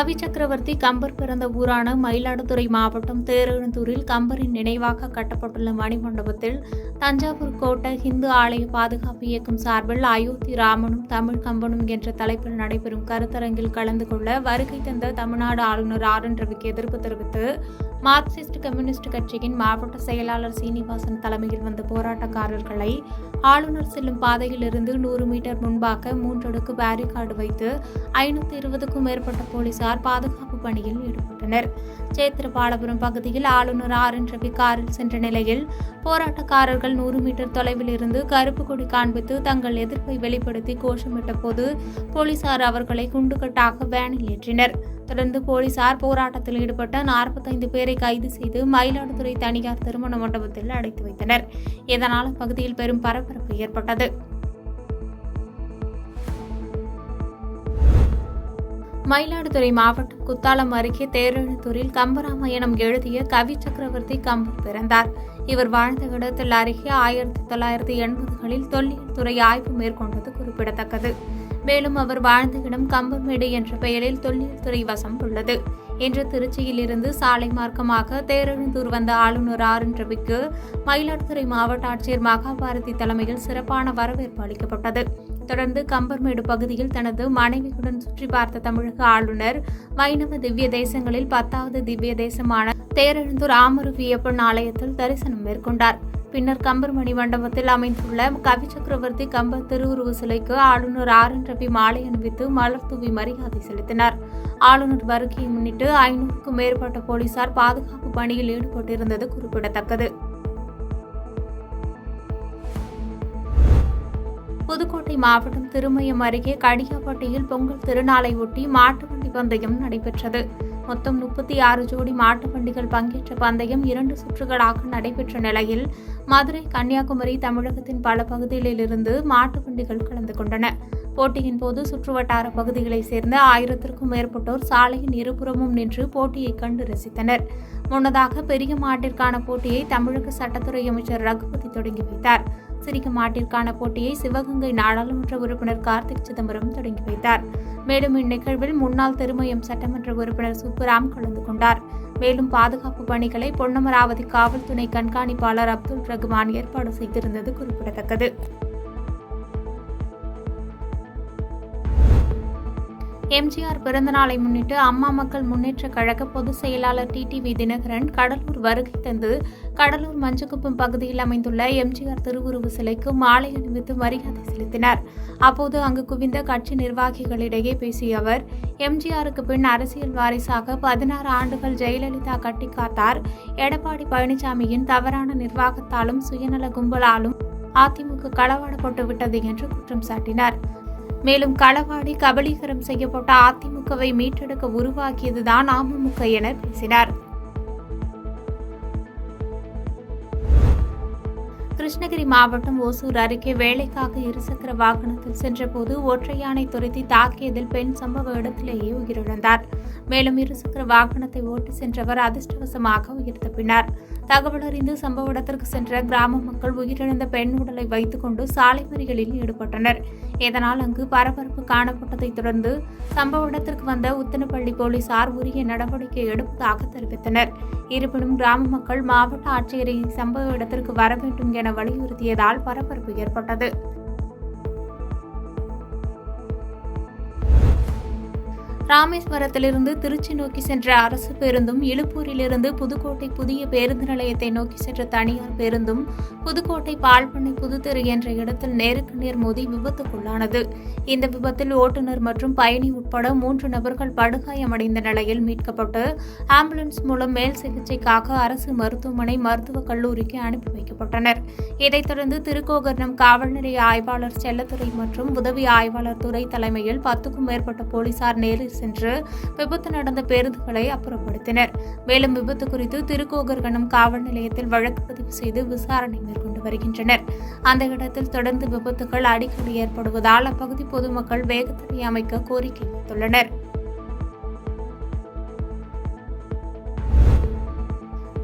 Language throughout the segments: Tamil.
கவி சக்கரவர்த்தி கம்பர் பிறந்த ஊரான மயிலாடுதுறை மாவட்டம் தேரெழுந்தூரில் கம்பரின் நினைவாக கட்டப்பட்டுள்ள மணிமண்டபத்தில் தஞ்சாவூர் கோட்டை இந்து ஆலய பாதுகாப்பு இயக்கம் சார்பில் அயோத்தி ராமனும் தமிழ் கம்பனும் என்ற தலைப்பில் நடைபெறும் கருத்தரங்கில் கலந்து கொள்ள வருகை தந்த தமிழ்நாடு ஆளுநர் RN ரவிக்கு எதிர்ப்பு தெரிவித்து மார்க்சிஸ்ட் கம்யூனிஸ்ட் கட்சியின் மாவட்ட செயலாளர் சீனிவாசன் தலைமையில் வந்த போராட்டக்காரர்களை ஆளுநர் செல்லும் பாதையில் இருந்து 100 மீட்டர் முன்பாக 3 அடுக்கு பேரிகார்டு வைத்து 520க்கும் மேற்பட்ட போலீசார் பாதுகாப்பு பணியில் ஈடுபட்டனர். சேத்திரபாலபுரம் பகுதியில் ஆளுநர் RN ரவி காரில் சென்ற நிலையில் போராட்டக்காரர்கள் 100 மீட்டர் தொலைவில் இருந்து கருப்பு கொடி காண்பித்து தங்கள் எதிர்ப்பை வெளிப்படுத்தி கோஷமிட்ட போது போலீசார் அவர்களை குண்டுகட்டாக வேனில் ஏற்றினர். தொடர்ந்து போலீசார் போராட்டத்தில் ஈடுபட்ட 45 பேரை கைது செய்து மயிலாடுதுறை தனியார் திருமண மண்டபத்தில் அடைத்து வைத்தனர். இதனால் அப்பகுதியில் பெரும் பரபரப்பு ஏற்பட்டது. மயிலாடுதுறை மாவட்டம் குத்தாலம் அருகே தேரெழுந்தூரில் கம்பராமாயணம் எழுதிய கவி சக்கரவர்த்தி கம்பர் பிறந்தார். இவர் வாழ்ந்த இடத்தில் அருகே 1980களில் தொல்லியல் துறை ஆய்வு மேற்கொண்டது குறிப்பிடத்தக்கது. மேலும் அவர் வாழ்ந்த இடம் கம்பர்மேடு என்ற பெயரில் தொல்லியல் துறை வசம் உள்ளது. இன்று திருச்சியில் இருந்து சாலை மார்க்கமாக தேரெழுந்தூர் வந்த ஆளுநர் RN ரவிக்கு மயிலாடுதுறை மாவட்ட ஆட்சியர் மகாபாரதி தலைமையில் சிறப்பான வரவேற்பு அளிக்கப்பட்டது. தொடர்ந்து கம்பர்மேடு பகுதியில் தனது மனைவியுடன் சுற்றி பார்த்த தமிழக ஆளுநர் வைணவ திவ்ய தேசங்களில் 10வது திவ்ய தேசமான தேரெழுந்தூர் ஆமருவியப்பன் ஆலயத்தில் தரிசனம் மேற்கொண்டார். பின்னர் கம்பர் மணி மண்டபத்தில் அமைந்துள்ள கவி சக்கரவர்த்தி கம்பர் திருவுருவ சிலைக்கு ஆளுநர் RN ரவி மாலை அணிவித்து மலர் தூவி மரியாதை செலுத்தினார். ஆளுநர் வருகையை முன்னிட்டு 500க்கும் மேற்பட்ட போலீசார் பாதுகாப்பு பணியில் ஈடுபட்டிருந்தது குறிப்பிடத்தக்கது. புதுக்கோட்டை மாவட்டம் திருமயம் அருகே கடியாப்பட்டியில் பொங்கல் திருநாளை ஒட்டி மாட்டு வண்டி பந்தயம் நடைபெற்றது. மொத்தம் 36 ஜோடி மாட்டு வண்டிகள் பங்கேற்ற பந்தயம் 2 சுற்றுகளாக நடைபெற்ற நிலையில் மதுரை, கன்னியாகுமரி, தமிழகத்தின் பல பகுதிகளிலிருந்து மாட்டு வண்டிகள் கலந்து கொண்டன. போட்டியின் போது சுற்றுவட்டார பகுதிகளைச் சேர்ந்த 1000க்கும் மேற்பட்டோர் சாலையின் இருபுறமும் நின்று போட்டியை கண்டு ரசித்தனர். முன்னதாக பெரிய மாட்டிற்கான போட்டியை தமிழக சட்டத்துறை அமைச்சர் ரகுபதி தொடங்கி வைத்தார். சிறிய மாட்டிற்கான போட்டியை சிவகங்கை நாடாளுமன்ற உறுப்பினர் கார்த்திக் சிதம்பரம் தொடங்கி வைத்தார். மேலும் இந்நிகழ்வில் முன்னாள் திருமயம் சட்டமன்ற உறுப்பினர் சுப்புராம் கலந்து கொண்டார். மேலும் பாதுகாப்பு பணிகளை பொன்னமராவதி காவல் துணை கண்காணிப்பாளர் அப்துல் ரகுமான் ஏற்பாடு செய்திருந்தது குறிப்பிடத்தக்கது. எம்ஜிஆர் பிறந்தநாளை முன்னிட்டு அம்மா மக்கள் முன்னேற்ற கழக பொதுச் செயலாளர் TTV தினகரன் கடலூர் வருகை தந்து கடலூர் மஞ்சக்குப்பம் பகுதியில் அமைந்துள்ள எம்ஜிஆர் திருவுருவ சிலைக்கு மாலை அணிவித்து மரியாதை செலுத்தினார். அப்போது அங்கு குவிந்த கட்சி நிர்வாகிகளிடையே பேசிய அவர், எம்ஜிஆருக்கு பின் அரசியல் வாரிசாக 16 ஆண்டுகள் ஜெயலலிதா கட்டி காத்தார். எடப்பாடி பழனிசாமியின் தவறான நிர்வாகத்தாலும் சுயநல கும்பலாலும் அதிமுக களவாடப்பட்டு விட்டது என்று குற்றம் சாட்டினார். மேலும் களவாடி கபலீகரம் செய்யப்பட்ட அதிமுகவை மீட்டெடுக்க உருவாக்கியதுதான் அமமுக என பேசினார். கிருஷ்ணகிரி மாவட்டம் ஓசூர் அருகே வேலைக்காக இருசக்கர வாகனத்தில் சென்றபோது ஒற்றையானை துரத்தி தாக்கியதில் பெண் சம்பவ இடத்திலேயே உயிரிழந்தார். மேலும் இருசக்கர வாகனத்தை ஓட்டி சென்றவர் அதிர்ஷ்டவசமாக உயிர் தப்பினார். தகவல் அறிந்து சம்பவ இடத்திற்கு சென்ற கிராம மக்கள் உயிரிழந்த பெண் உடலை வைத்துக் கொண்டு சாலை மறியலில் ஈடுபட்டனர். இதனால் அங்கு பரபரப்பு காணப்பட்டதைத் தொடர்ந்து சம்பவ இடத்திற்கு வந்த உத்தனப்பள்ளி போலீசார் உரிய நடவடிக்கை எடுப்பதாக தெரிவித்தனர். இருப்பினும் கிராம மக்கள் மாவட்ட ஆட்சியரை சம்பவ இடத்திற்கு வர வேண்டும் என வலியுறுத்தியதால் பரபரப்பு ஏற்பட்டது. ராமேஸ்வரத்திலிருந்து திருச்சி நோக்கி சென்ற அரசு பேருந்தும் இலுப்பூரிலிருந்து புதுக்கோட்டை புதிய பேருந்து நிலையத்தை நோக்கி சென்ற தனியார் பேருந்தும் புதுக்கோட்டை பால்பண்ணை புதுத்தெரு என்ற இடத்தில் நேருக்கு நேர் மோதி விபத்துக்குள்ளானது. இந்த விபத்தில் ஓட்டுநர் மற்றும் பயணி உட்பட 3 நபர்கள் படுகாயமடைந்த நிலையில் மீட்கப்பட்டு ஆம்புலன்ஸ் மூலம் மேல் சிகிச்சைக்காக அரசு மருத்துவமனை மருத்துவக் கல்லூரிக்கு அனுப்பி வைக்கப்பட்டனர். இதைத் தொடர்ந்து திருக்கோகர்ணம் காவல் நிலைய ஆய்வாளர் செல்லத்துறை மற்றும் உதவி ஆய்வாளர் துறை தலைமையில் 10க்கும் மேற்பட்ட போலீசார் நேரில் சென்று விபத்து நடந்த பேருந்துகளை அப்புறப்படுத்தினர். மேலும் விபத்து குறித்து திருக்கோகர்கணம் காவல் நிலையத்தில் வழக்கு பதிவு செய்து விசாரணை மேற்கொண்டு வருகின்றனர். அந்த இடத்தில் தொடர்ந்து விபத்துகள் அடிக்கடி ஏற்படுவதால் அப்பகுதி பொதுமக்கள் வேகத்தடை அமைக்க கோரிக்கை வைத்துள்ளனர்.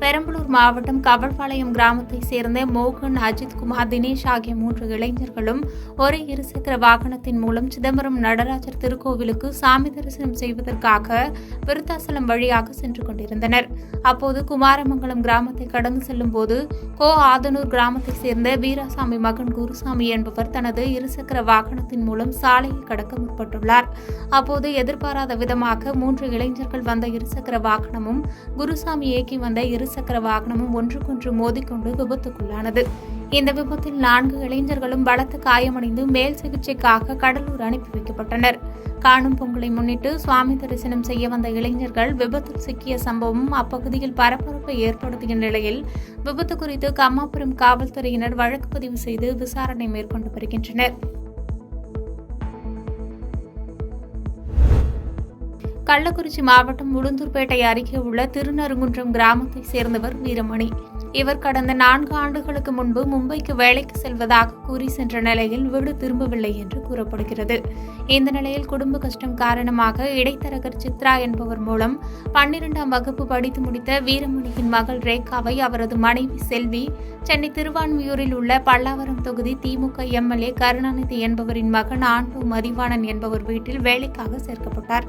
பெரம்பலூர் மாவட்டம் கவல்பாளையம் கிராமத்தைச் சேர்ந்த மோகன், அஜித் குமார், தினேஷ் ஆகிய 3 இளைஞர்களும் ஒரே இருசக்கர வாகனத்தின் மூலம் சிதம்பரம் நடராஜர் திருக்கோவிலுக்கு சாமி தரிசனம் செய்வதற்காக விருத்தாசலம் வழியாக சென்று கொண்டிருந்தனர். அப்போது குமாரமங்கலம் கிராமத்தை கடந்து செல்லும் போது ஆதனூர் கிராமத்தைச் சேர்ந்த வீராசாமி மகன் குருசாமி என்பவர் தனது இருசக்கர வாகனத்தின் மூலம் சாலையை கடக்க முற்பட்டுள்ளார். அப்போது எதிர்பாராத விதமாக 3 இளைஞர்கள் வந்த இருசக்கர வாகனமும் குருசாமி இயக்கி வந்த இருசக்கர வாகனமும் ஒன்றுக்கொன்று மோதிக்கொண்டு விபத்துக்குள்ளானது. இந்த விபத்தில் 4 இளைஞர்களும் பலத்த காயமடைந்து மேல் சிகிச்சைக்காக கடலூர் அனுப்பி வைக்கப்பட்டனர். காணும் பொங்கலை முன்னிட்டு சுவாமி தரிசனம் செய்ய வந்த இளைஞர்கள் விபத்தில் சிக்கிய சம்பவம் அப்பகுதியில் பரபரப்பை ஏற்படுத்திய நிலையில் விபத்து குறித்து கம்மாபுரம் காவல்துறையினர் வழக்கு பதிவு செய்து விசாரணை மேற்கொண்டு வருகின்றனர். கள்ளக்குறிச்சி மாவட்டம் உளுந்தூர்பேட்டை அருகே உள்ள திருநறுங்குன்றம் கிராமத்தைச் சேர்ந்தவர் வீரமணி. இவர் கடந்த 4 ஆண்டுகளுக்கு முன்பு மும்பைக்கு வேலைக்கு செல்வதாக கூறி சென்ற நிலையில் வீடு திரும்பவில்லை என்று கூறப்படுகிறது. இந்த நிலையில் குடும்ப கஷ்டம் காரணமாக இடைத்தரகர் சித்ரா என்பவர் மூலம் 12ஆம் வகுப்பு படித்து முடித்த வீரமணியின் மகள் ரேகாவை அவரது மனைவி செல்வி சென்னை திருவான்மியூரில் உள்ள பல்லாவரம் தொகுதி திமுக எம்எல்ஏ கருணாநிதி என்பவரின் மகன் ஆண்டோ மதிவாணன் என்பவர் வீட்டில் வேலைக்காக சேர்க்கப்பட்டார்.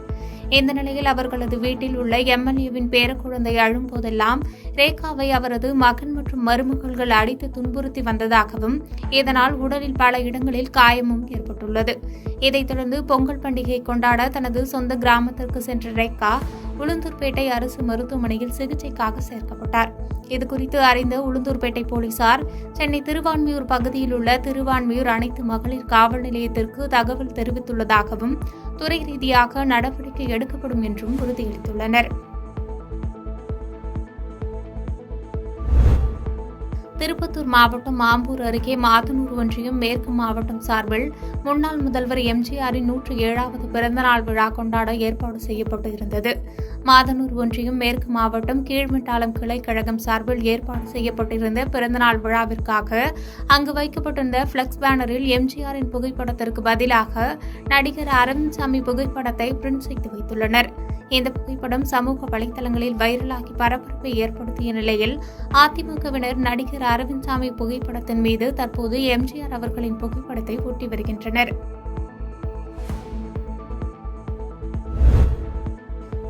இந்த நிலையில் அவர்களது வீட்டில் உள்ள எம்எல்ஏவின் பேரக்குழந்தை அழும் போதெல்லாம் ரேகாவை அவரது மகன் மற்றும் மருமகள்கள் அடித்து துன்புறுத்தி வந்ததாகவும் இதனால் உடலில் பல இடங்களில் காயமும் ஏற்பட்டுள்ளது. இதைத் தொடர்ந்து பொங்கல் பண்டிகை கொண்டாட தனது சொந்த கிராமத்திற்கு சென்ற ரேகா உளுந்தூர்பேட்டை அரசு மருத்துவமனையில் சிகிச்சைக்காக சேர்க்கப்பட்டார். இதுகுறித்து அறிந்த உளுந்தூர்பேட்டை போலீசார் சென்னை திருவான்மியூர் பகுதியில் உள்ள திருவான்மியூர் அனைத்து மகளிர் காவல் நிலையத்திற்கு தகவல் தெரிவித்துள்ளதாகவும் துறை ரீதியாக நடவடிக்கை எடுக்கப்படும் என்றும் உறுதியளித்துள்ளனர். திருப்பத்தூர் மாவட்டம் ஆம்பூர் அருகே மாதனூர் ஒன்றியம் மேற்கு மாவட்டம் சார்பில் முன்னாள் முதல்வர் எம்ஜிஆரின் 107வது பிறந்தநாள் விழா கொண்டாட ஏற்பாடு செய்யப்பட்டு இருந்தது. மாதனூர் ஒன்றியம் மேற்கு மாவட்டம் கீழ்மிட்டாலம் கிளை கழகம் சார்பில் ஏற்பாடு செய்யப்பட்டிருந்த பிறந்தநாள் விழாவிற்காக அங்கு வைக்கப்பட்டிருந்த பிளக்ஸ் பேனரில் எம்ஜிஆரின் புகைப்படத்திற்கு பதிலாக நடிகர் அரவிந்த்சாமி புகைப்படத்தை பிரிண்ட் செய்து வைத்துள்ளனர். இந்த புகைப்படம் சமூக வலைதளங்களில் வைரலாகி பரபரப்பை ஏற்படுத்திய நிலையில் அதிமுகவினர் நடிகர் அரவிந்த்சாமி புகைப்படத்தின் மீது தற்போது எம்ஜிஆர் அவர்களின் புகைப்படத்தை ஒட்டி வருகின்றனர்.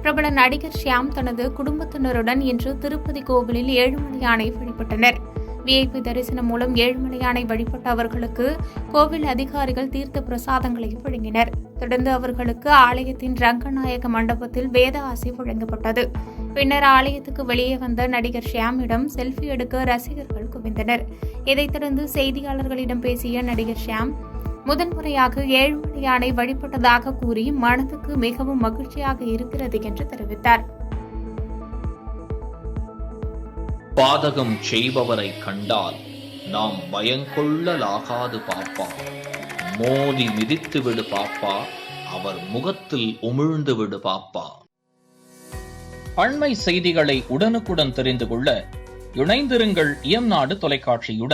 பிரபல நடிகர் ஷியாம் தனது குடும்பத்தினருடன் இன்று திருப்பதி கோவிலில் ஏழுமலையானை வழிபட்டனர். விஐபி தரிசனம் மூலம் ஏழுமலையானை வழிபட்ட அவர்களுக்கு கோவில் அதிகாரிகள் தீர்த்த பிரசாதங்களை வழங்கினர். தொடர்ந்து அவர்களுக்கு ஆலயத்தின் ரங்கநாயக மண்டபத்தில் வேத ஆசி வழங்கப்பட்டது. பின்னர் ஆலயத்துக்கு வெளியே வந்த நடிகர் ஷியாமிடம் செல்ஃபி எடுக்க ரசிகர்கள் குவிந்தனர். இதைத் தொடர்ந்து செய்தியாளர்களிடம் பேசிய நடிகர் ஷியாம் முதன்முறையாக ஏழுமலையானை வழிபட்டதாக கூறி மனதுக்கு மிகவும் மகிழ்ச்சியாக இருக்கிறது என்று தெரிவித்தார். பாதகம் செய்பவரை கண்டால் நாம் பயங்கொள்ளலாகாது பாப்பா, மோதி மிதித்து விடு பாப்பா, அவர் முகத்தில் உமிழ்ந்து விடு பாப்பா. அண்மை செய்திகளை உடனுக்குடன் தெரிந்து கொள்ள இணைந்திருங்கள் இயம்நாடு தொலைக்காட்சியுடன்.